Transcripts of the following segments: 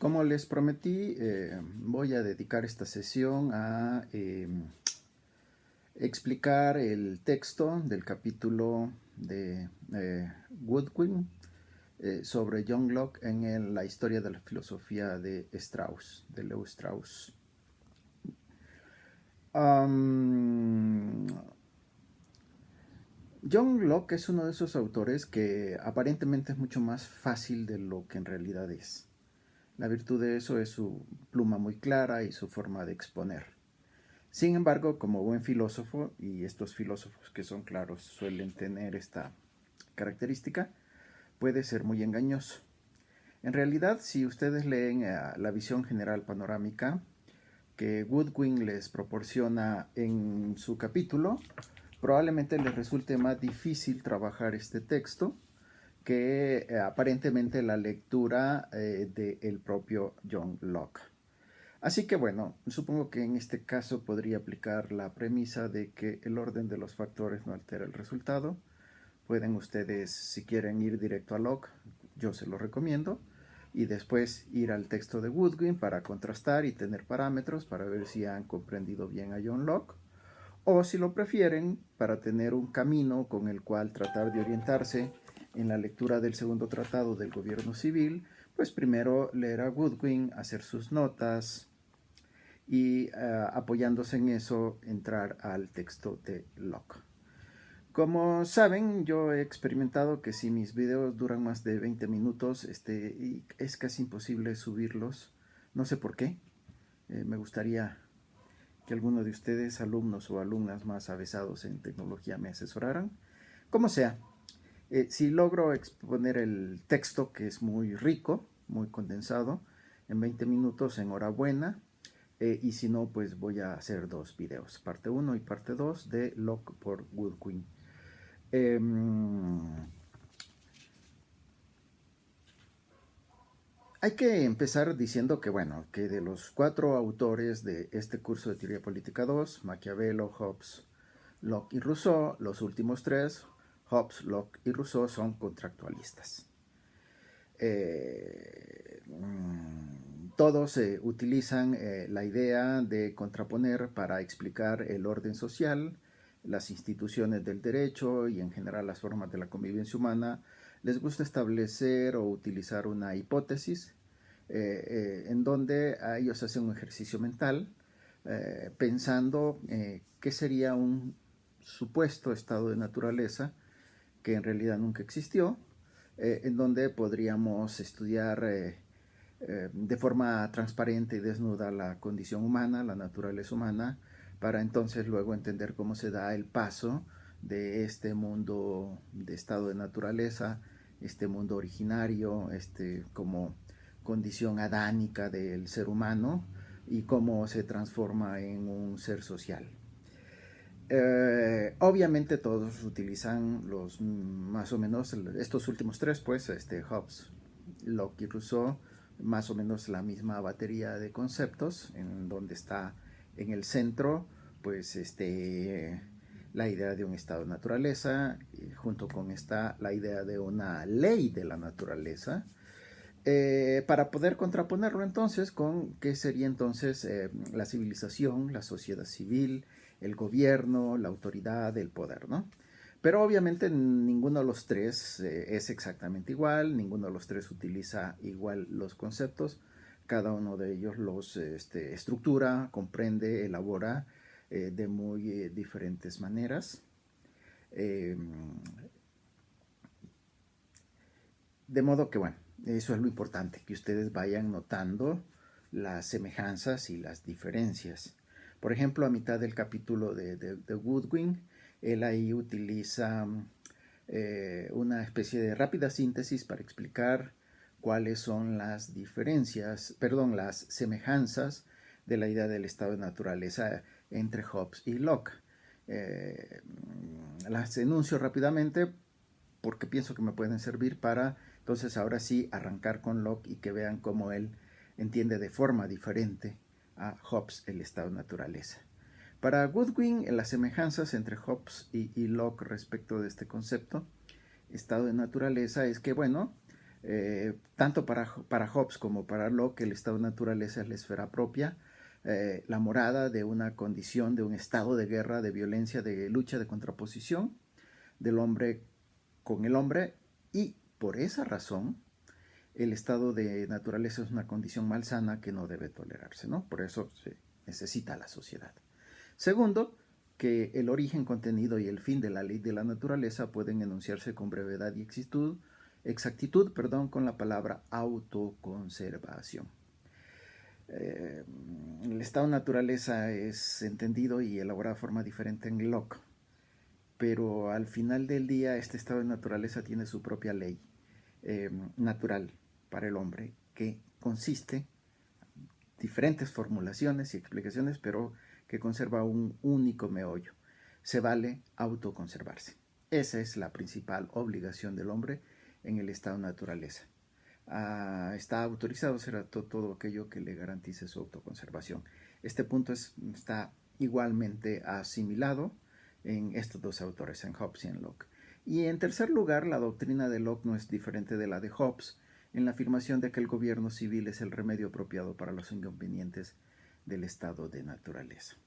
Como les prometí, voy a dedicar esta sesión a explicar el texto del capítulo de Goodwin sobre John Locke en la historia de la filosofía de Strauss, de Leo Strauss. John Locke es uno de esos autores que aparentemente es mucho más fácil de lo que en realidad es. La virtud de eso es su pluma muy clara y su forma de exponer. Sin embargo, como buen filósofo, y estos filósofos que son claros suelen tener esta característica, puede ser muy engañoso. En realidad, si ustedes leen la visión general panorámica que Goodwin les proporciona en su capítulo, probablemente les resulte más difícil trabajar este texto que aparentemente la lectura del propio John Locke. Así que bueno, supongo que en este caso podría aplicar la premisa de que el orden de los factores no altera el resultado. Pueden ustedes, si quieren ir directo a Locke, yo se lo recomiendo, y después ir al texto de Goodwin para contrastar y tener parámetros para ver si han comprendido bien a John Locke. O si lo prefieren, para tener un camino con el cual tratar de orientarse en la lectura del segundo tratado del gobierno civil, pues primero leer a Goodwin, hacer sus notas y apoyándose en eso entrar al texto de Locke. Como saben, yo he experimentado que si mis videos duran más de 20 minutos, es casi imposible subirlos. No sé por qué. Me gustaría que alguno de ustedes, alumnos o alumnas más avesados en tecnología, me asesoraran. Como sea, si logro exponer el texto, que es muy rico, muy condensado, en 20 minutos, enhorabuena. Y si no, pues voy a hacer dos videos, parte 1 y parte 2 de Locke por Goodwin. Hay que empezar diciendo que, bueno, que de los 4 autores de este curso de Teoría Política 2, Maquiavelo, Hobbes, Locke y Rousseau, los últimos 3, Hobbes, Locke y Rousseau, son contractualistas. Todos utilizan la idea de contraponer para explicar el orden social, las instituciones del derecho y en general las formas de la convivencia humana. Les gusta establecer o utilizar una hipótesis en donde ellos hacen un ejercicio mental pensando qué sería un supuesto estado de naturaleza que en realidad nunca existió, en donde podríamos estudiar de forma transparente y desnuda la condición humana, la naturaleza humana, para entonces luego entender cómo se da el paso de este mundo de estado de naturaleza, este mundo originario, como condición adánica del ser humano y cómo se transforma en un ser social. Obviamente todos utilizan los más o menos estos últimos 3, pues Hobbes, Locke y Rousseau, más o menos la misma batería de conceptos, en donde está en el centro pues la idea de un estado de naturaleza, junto con esta la idea de una ley de la naturaleza, para poder contraponerlo entonces con qué sería entonces la civilización, la sociedad civil, el gobierno, la autoridad, el poder, ¿no? Pero obviamente ninguno de los 3 es exactamente igual, ninguno de los 3 utiliza igual los conceptos, cada uno de ellos los estructura, comprende, elabora de muy diferentes maneras. De modo que, bueno, eso es lo importante, que ustedes vayan notando las semejanzas y las diferencias. Por ejemplo, a mitad del capítulo de Goodwin, él ahí utiliza una especie de rápida síntesis para explicar cuáles son las diferencias, perdón, las semejanzas de la idea del estado de naturaleza entre Hobbes y Locke. Las enuncio rápidamente porque pienso que me pueden servir para entonces ahora sí arrancar con Locke y que vean cómo él entiende de forma diferente a Hobbes el estado de naturaleza. Para Goodwin, las semejanzas entre Hobbes y Locke respecto de este concepto, estado de naturaleza, es que, bueno, Tanto para Hobbes como para Locke, el estado de naturaleza es la esfera propia, la morada de una condición, de un estado de guerra, de violencia, de lucha, de contraposición del hombre con el hombre, y por esa razón el estado de naturaleza es una condición malsana que no debe tolerarse, ¿no? Por eso se necesita la sociedad. Segundo, que el origen, contenido y el fin de la ley de la naturaleza pueden enunciarse con brevedad y exactitud, con la palabra autoconservación. El estado de naturaleza es entendido y elaborado de forma diferente en Locke, pero al final del día este estado de naturaleza tiene su propia ley natural para el hombre, que consiste en diferentes formulaciones y explicaciones, pero que conserva un único meollo. Se vale autoconservarse. Esa es la principal obligación del hombre en el estado de naturaleza. Está autorizado a hacer todo aquello que le garantice su autoconservación. Este punto está igualmente asimilado en estos dos autores, en Hobbes y en Locke. Y en tercer lugar, la doctrina de Locke no es diferente de la de Hobbes, en la afirmación de que el gobierno civil es el remedio apropiado para los inconvenientes del estado de naturaleza.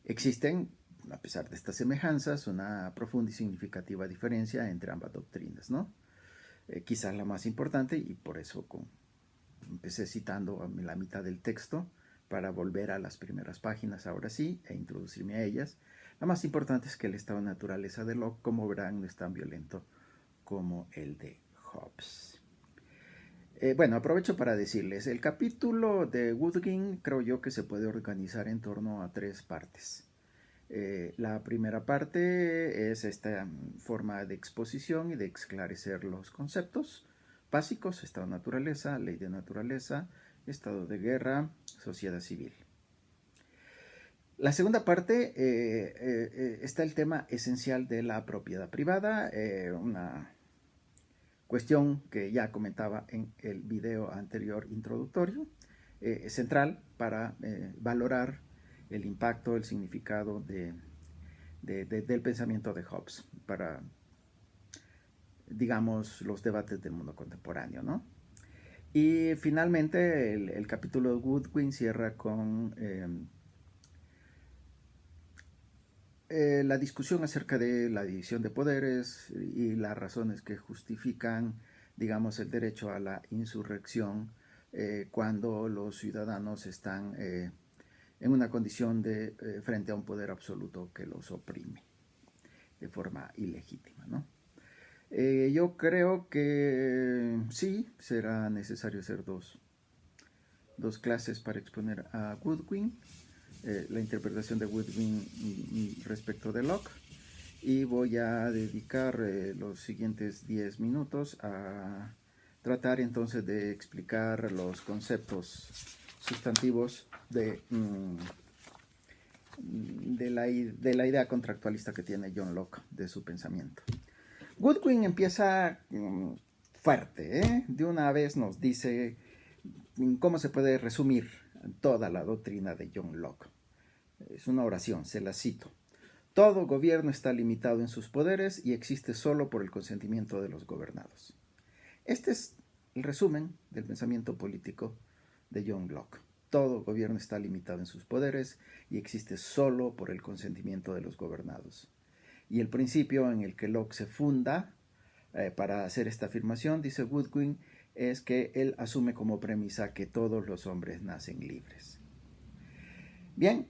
Existen, a pesar de estas semejanzas, una profunda y significativa diferencia entre ambas doctrinas, ¿no? Quizás la más importante, y por eso empecé citando a la mitad del texto para volver a las primeras páginas ahora sí e introducirme a ellas. La más importante es que el estado de naturaleza de Locke, como verán, no es tan violento como el de Hobbes. Bueno, aprovecho para decirles, el capítulo de Woodwin creo yo que se puede organizar en torno a tres partes. La primera parte es esta forma de exposición y de esclarecer los conceptos básicos: estado de naturaleza, ley de naturaleza, estado de guerra, sociedad civil. La segunda parte está el tema esencial de la propiedad privada, una cuestión que ya comentaba en el video anterior introductorio, central para valorar el impacto, el significado del pensamiento de Hobbes para, digamos, los debates del mundo contemporáneo, ¿no? Y finalmente el capítulo de Woodwin cierra con la discusión acerca de la división de poderes y las razones que justifican, digamos, el derecho a la insurrección cuando los ciudadanos están en una condición de frente a un poder absoluto que los oprime de forma ilegítima, ¿no? Yo creo que sí, será necesario hacer dos clases para exponer a Woodwin, la interpretación de Woodwin respecto de Locke, y voy a dedicar los siguientes 10 minutos a tratar entonces de explicar los conceptos sustantivos de la idea contractualista que tiene John Locke de su pensamiento. Woodwin empieza fuerte, ¿eh? De una vez nos dice cómo se puede resumir toda la doctrina de John Locke. Es una oración, se la cito. Todo gobierno está limitado en sus poderes y existe solo por el consentimiento de los gobernados. Este es el resumen del pensamiento político de John Locke. Todo gobierno está limitado en sus poderes y existe solo por el consentimiento de los gobernados. Y el principio en el que Locke se funda para hacer esta afirmación, dice Woodwin, es que él asume como premisa que todos los hombres nacen libres. Bien,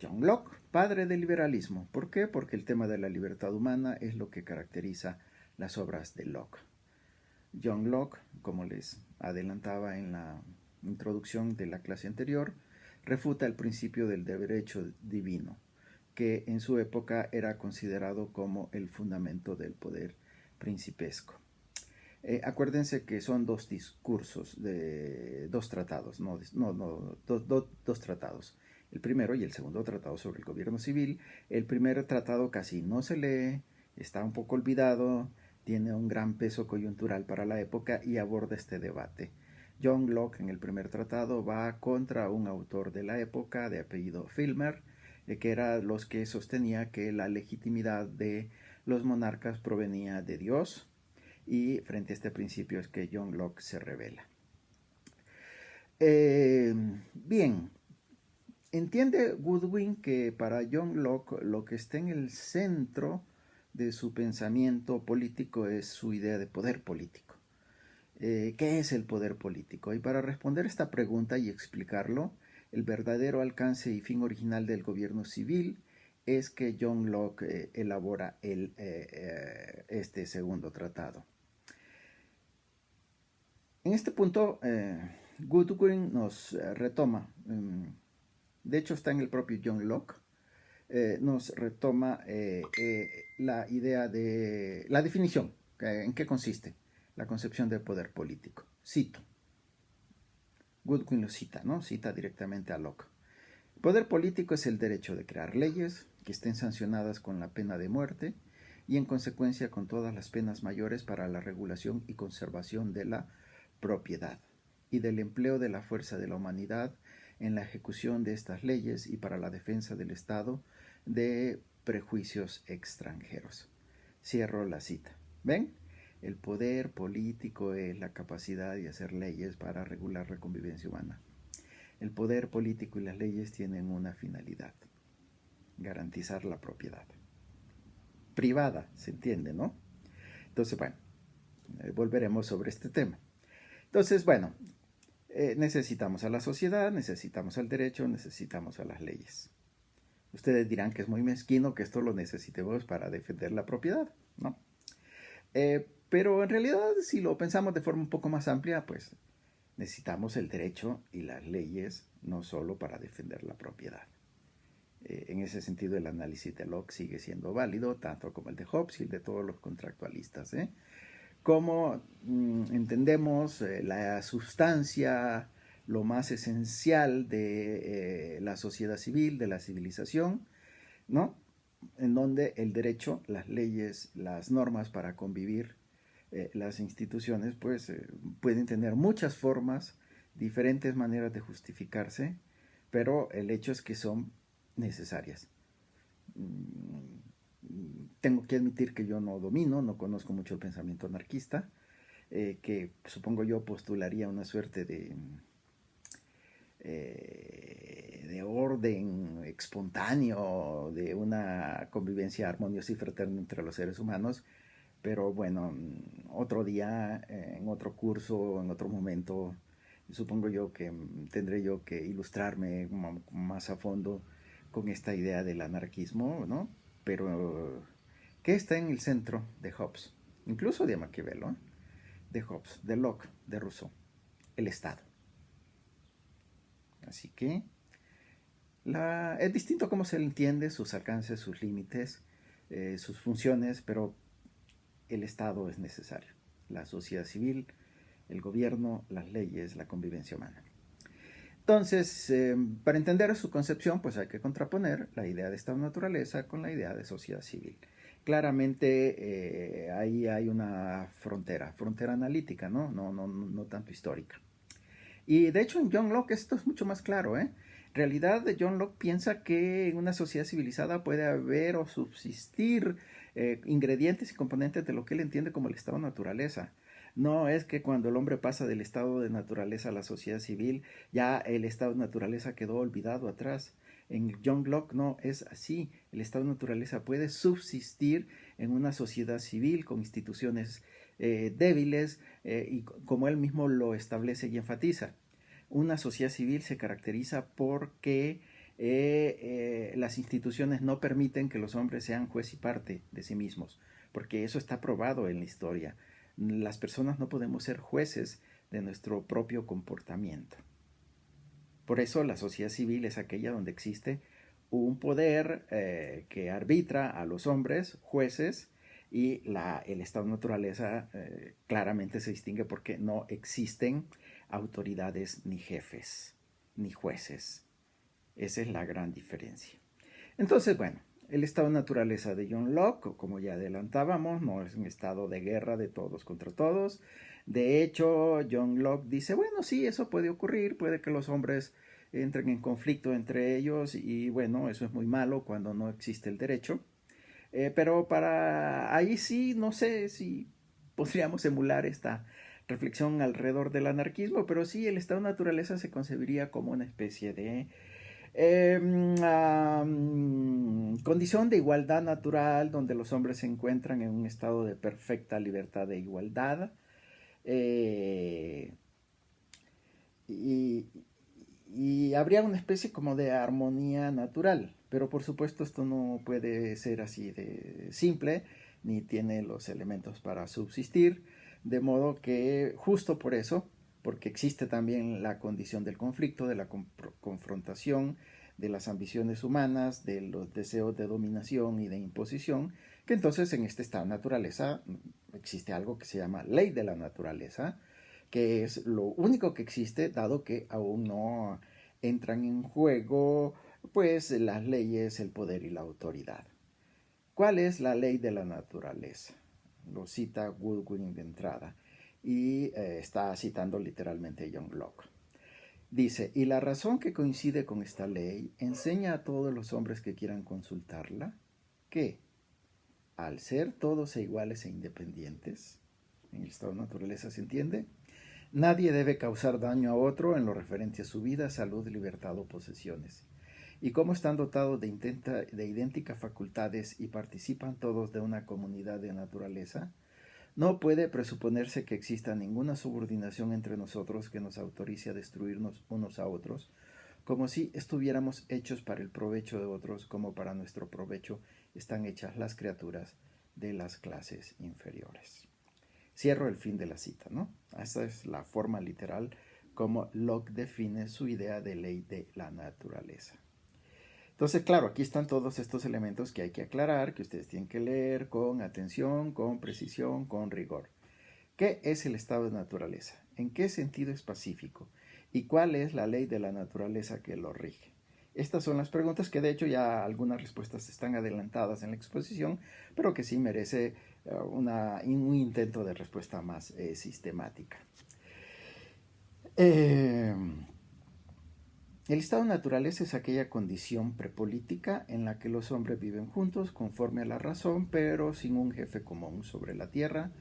John Locke, padre del liberalismo. ¿Por qué? Porque el tema de la libertad humana es lo que caracteriza las obras de Locke. John Locke, como les adelantaba en la introducción de la clase anterior, refuta el principio del derecho divino, que en su época era considerado como el fundamento del poder principesco. Acuérdense que son dos discursos de dos tratados, dos tratados. El primero y el segundo tratado sobre el gobierno civil. El primer tratado casi no se lee, está un poco olvidado, tiene un gran peso coyuntural para la época y aborda este debate. John Locke en el primer tratado va contra un autor de la época de apellido Filmer, que era los que sostenía que la legitimidad de los monarcas provenía de Dios y frente a este principio es que John Locke se revela. Bien, entiende Goodwin que para John Locke lo que está en el centro de su pensamiento político es su idea de poder político. ¿Qué es el poder político? Y para responder esta pregunta y explicarlo, el verdadero alcance y fin original del gobierno civil es que John Locke elabora este segundo tratado. En este punto, Goodwin nos retoma, de hecho está en el propio John Locke, nos retoma la idea de la definición, ¿en qué consiste la concepción del poder político? Cito. Goodwin lo cita, ¿no? Cita directamente a Locke. El poder político es el derecho de crear leyes que estén sancionadas con la pena de muerte y en consecuencia con todas las penas mayores para la regulación y conservación de la propiedad y del empleo de la fuerza de la humanidad en la ejecución de estas leyes y para la defensa del Estado de prejuicios extranjeros. Cierro la cita. ¿Ven? El poder político es la capacidad de hacer leyes para regular la convivencia humana. El poder político y las leyes tienen una finalidad: garantizar la propiedad privada, se entiende, ¿no? Entonces, bueno, volveremos sobre este tema. Entonces, bueno, necesitamos a la sociedad, necesitamos al derecho, necesitamos a las leyes. Ustedes dirán que es muy mezquino que esto lo necesitemos para defender la propiedad, ¿no? Pero en realidad, si lo pensamos de forma un poco más amplia, pues necesitamos el derecho y las leyes no solo para defender la propiedad. En ese sentido, el análisis de Locke sigue siendo válido, tanto como el de Hobbes y el de todos los contractualistas. Como entendemos la sustancia, lo más esencial de la sociedad civil, de la civilización, ¿no? En donde el derecho, las leyes, las normas para convivir, las instituciones, pues pueden tener muchas formas, diferentes maneras de justificarse, pero el hecho es que son necesarias. Tengo que admitir que yo no domino, no conozco mucho el pensamiento anarquista, que supongo yo postularía una suerte de orden espontáneo, de una convivencia armoniosa y fraterna entre los seres humanos, pero bueno, otro día, en otro curso, en otro momento, supongo yo que tendré yo que ilustrarme más a fondo con esta idea del anarquismo, ¿no? Pero, ¿qué está en el centro de Hobbes? Incluso de Maquiavelo, de Hobbes, de Locke, de Rousseau: el Estado. Así que es distinto cómo se le entiende, sus alcances, sus límites, sus funciones, pero el Estado es necesario. La sociedad civil, el gobierno, las leyes, la convivencia humana. Entonces, para entender su concepción, pues hay que contraponer la idea de Estado-naturaleza con la idea de sociedad civil. Claramente ahí hay una frontera analítica, ¿no? No tanto histórica. Y de hecho en John Locke esto es mucho más claro, En realidad John Locke piensa que en una sociedad civilizada puede haber o subsistir ingredientes y componentes de lo que él entiende como el estado de naturaleza. No es que cuando el hombre pasa del estado de naturaleza a la sociedad civil, ya el estado de naturaleza quedó olvidado atrás. En John Locke no es así. El estado de naturaleza puede subsistir en una sociedad civil con instituciones débiles y como él mismo lo establece y enfatiza. Una sociedad civil se caracteriza porque las instituciones no permiten que los hombres sean juez y parte de sí mismos, porque eso está probado en la historia. Las personas no podemos ser jueces de nuestro propio comportamiento. Por eso la sociedad civil es aquella donde existe un poder que arbitra a los hombres, jueces, y el estado de naturaleza claramente se distingue porque no existen autoridades ni jefes ni jueces. Esa es la gran diferencia. Entonces, bueno, el estado de naturaleza de John Locke, como ya adelantábamos, no es un estado de guerra de todos contra todos. De hecho, John Locke dice, bueno, sí, eso puede ocurrir, puede que los hombres entren en conflicto entre ellos y bueno, eso es muy malo cuando no existe el derecho. Pero para ahí sí, no sé si podríamos emular esta reflexión alrededor del anarquismo, pero sí, el estado de naturaleza se concebiría como una especie de condición de igualdad natural donde los hombres se encuentran en un estado de perfecta libertad e igualdad. Y, y habría una especie como de armonía natural, pero por supuesto esto no puede ser así de simple, ni tiene los elementos para subsistir, de modo que justo por eso, porque existe también la condición del conflicto, de la confrontación, de las ambiciones humanas, de los deseos de dominación y de imposición, que entonces en este estado de naturaleza existe algo que se llama ley de la naturaleza, que es lo único que existe, dado que aún no entran en juego pues las leyes, el poder y la autoridad. ¿Cuál es la ley de la naturaleza? Lo cita Goodwin de entrada y está citando literalmente a John Locke. Dice, y la razón que coincide con esta ley enseña a todos los hombres que quieran consultarla que, al ser todos iguales e independientes, en el estado de naturaleza se entiende, nadie debe causar daño a otro en lo referente a su vida, salud, libertad o posesiones. Y como están dotados de idénticas facultades y participan todos de una comunidad de naturaleza, no puede presuponerse que exista ninguna subordinación entre nosotros que nos autorice a destruirnos unos a otros, como si estuviéramos hechos para el provecho de otros, como para nuestro provecho están hechas las criaturas de las clases inferiores. Cierro el fin de la cita, ¿no? Esta es la forma literal como Locke define su idea de ley de la naturaleza. Entonces, claro, aquí están todos estos elementos que hay que aclarar, que ustedes tienen que leer con atención, con precisión, con rigor. ¿Qué es el estado de naturaleza? ¿En qué sentido es pacífico? ¿Y cuál es la ley de la naturaleza que lo rige? Estas son las preguntas que de hecho ya algunas respuestas están adelantadas en la exposición, pero que sí merece un intento de respuesta más sistemática. El estado de naturaleza es aquella condición prepolítica en la que los hombres viven juntos conforme a la razón, pero sin un jefe común sobre la tierra,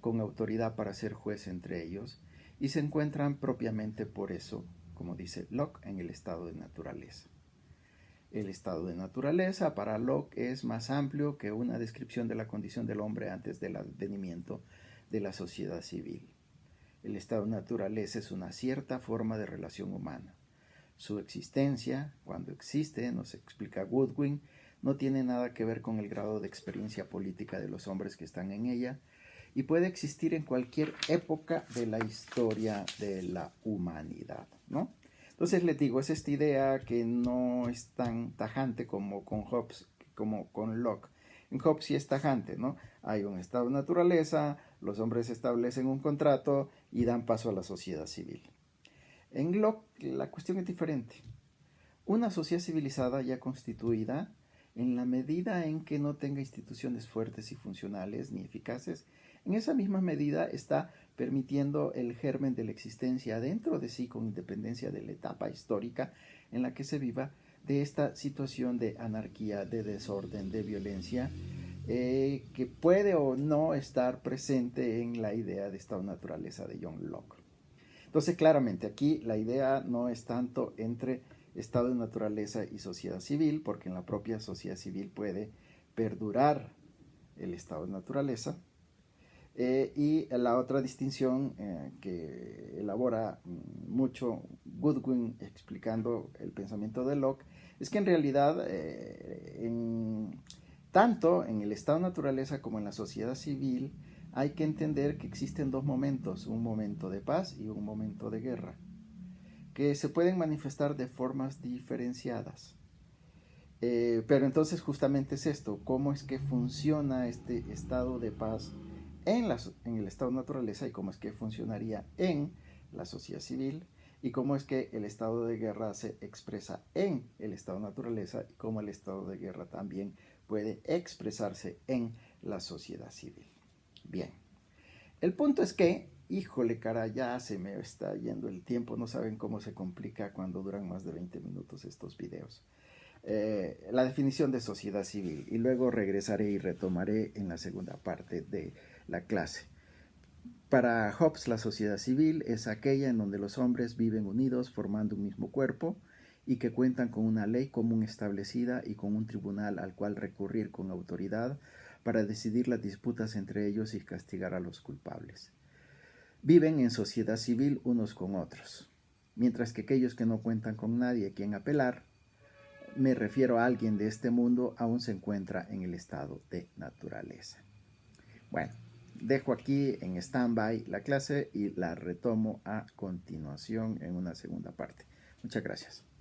con autoridad para ser juez entre ellos, y se encuentran propiamente por eso, como dice Locke, en el estado de naturaleza. El estado de naturaleza para Locke es más amplio que una descripción de la condición del hombre antes del advenimiento de la sociedad civil. El estado de naturaleza es una cierta forma de relación humana. Su existencia, cuando existe, nos explica Goodwin, no tiene nada que ver con el grado de experiencia política de los hombres que están en ella y puede existir en cualquier época de la historia de la humanidad, ¿no? Entonces les digo, es esta idea que no es tan tajante como con Hobbes, como con Locke. En Hobbes sí es tajante, ¿no? Hay un estado de naturaleza, los hombres establecen un contrato y dan paso a la sociedad civil. En Locke la cuestión es diferente. Una sociedad civilizada ya constituida, en la medida en que no tenga instituciones fuertes y funcionales ni eficaces, en esa misma medida está permitiendo el germen de la existencia dentro de sí con independencia de la etapa histórica en la que se viva de esta situación de anarquía, de desorden, de violencia, que puede o no estar presente en la idea de esta naturaleza de John Locke. Entonces, claramente, aquí la idea no es tanto entre estado de naturaleza y sociedad civil, porque en la propia sociedad civil puede perdurar el estado de naturaleza. Y la otra distinción que elabora mucho Goodwin explicando el pensamiento de Locke es que en realidad tanto en el estado de naturaleza como en la sociedad civil hay que entender que existen dos momentos, un momento de paz y un momento de guerra, que se pueden manifestar de formas diferenciadas. Pero entonces justamente es esto, cómo es que funciona este estado de paz en el estado de naturaleza y cómo es que funcionaría en la sociedad civil y cómo es que el estado de guerra se expresa en el estado de naturaleza y cómo el estado de guerra también puede expresarse en la sociedad civil. Bien, el punto es que, híjole cara, ya se me está yendo el tiempo, no saben cómo se complica cuando duran más de 20 minutos estos videos. La definición de sociedad civil y luego regresaré y retomaré en la segunda parte de la clase. Para Hobbes, la sociedad civil es aquella en donde los hombres viven unidos formando un mismo cuerpo y que cuentan con una ley común establecida y con un tribunal al cual recurrir con autoridad para decidir las disputas entre ellos y castigar a los culpables. Viven en sociedad civil unos con otros, mientras que aquellos que no cuentan con nadie a quien apelar, me refiero a alguien de este mundo, aún se encuentra en el estado de naturaleza. Bueno, dejo aquí en stand-by la clase y la retomo a continuación en una segunda parte. Muchas gracias.